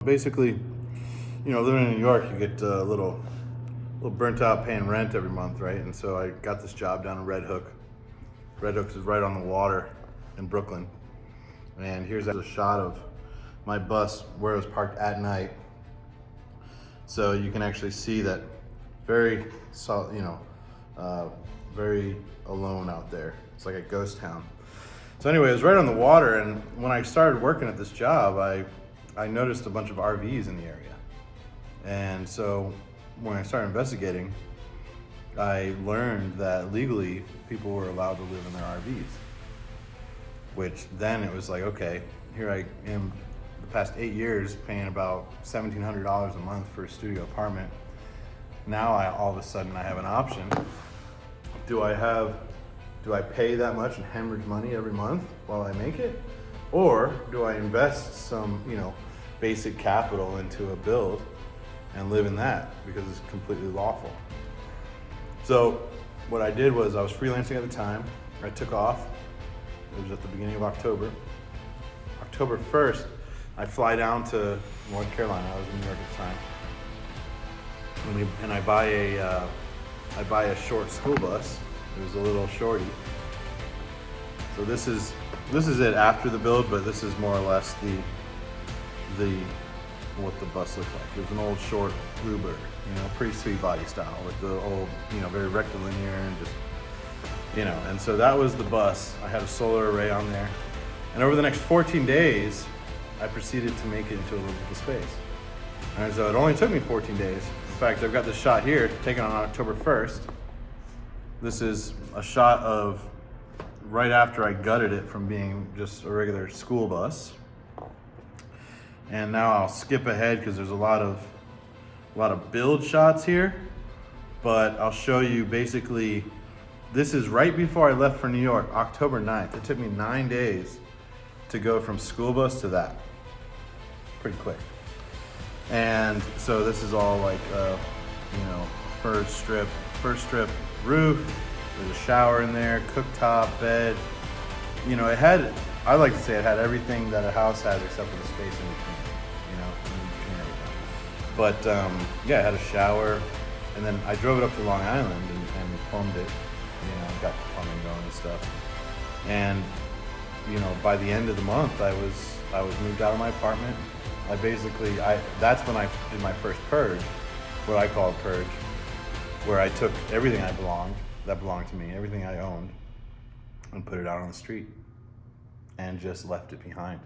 Basically, living in New York, you get a little burnt out paying rent every month, right? And so I got this job down in Red Hook. Red Hook is right on the water in Brooklyn. And here's a shot of my bus where it was parked at night. So you can actually see that very very alone out there. It's like a ghost town. So anyway, it was right on the water, and when I started working at this job, I noticed a bunch of RVs in the area. And so when I started investigating, I learned that legally people were allowed to live in their RVs. Which then it was like, okay, here I am the past 8 years paying about $1,700 a month for a studio apartment. Now all of a sudden I have an option. Do I pay that much and hemorrhage money every month while I make it? Or do I invest some, basic capital into a build and live in that because it's completely lawful? So what I did was I was freelancing at the time. I took off. It was at the beginning of October. October 1st, I fly down to North Carolina. I was in New York at the time. And I buy a short school bus. It was a little shorty. So this is it after the build, but this is more or less what the bus looked like. It was an old short Bluebird, pretty sweet body style with the old, very rectilinear and just, and so that was the bus. I had a solar array on there. And over the next 14 days, I proceeded to make it into a livable space. And so it only took me 14 days. In fact, I've got this shot here taken on October 1st. This is a shot of right after I gutted it from being just a regular school bus. And now I'll skip ahead because there's a lot of build shots here, but I'll show you basically, this is right before I left for New York, October 9th. It took me 9 days to go from school bus to that. Pretty quick. And so this is all like, first strip roof. There's a shower in there, cooktop, bed. I like to say it had everything that a house has except for the space in between, in between everything. But I had a shower, and then I drove it up to Long Island and plumbed it, got the plumbing going and stuff. And, by the end of the month, I was moved out of my apartment. That's when I did my first purge, what I call a purge, where I took everything that belonged to me, everything I owned, and put it out on the street and just left it behind.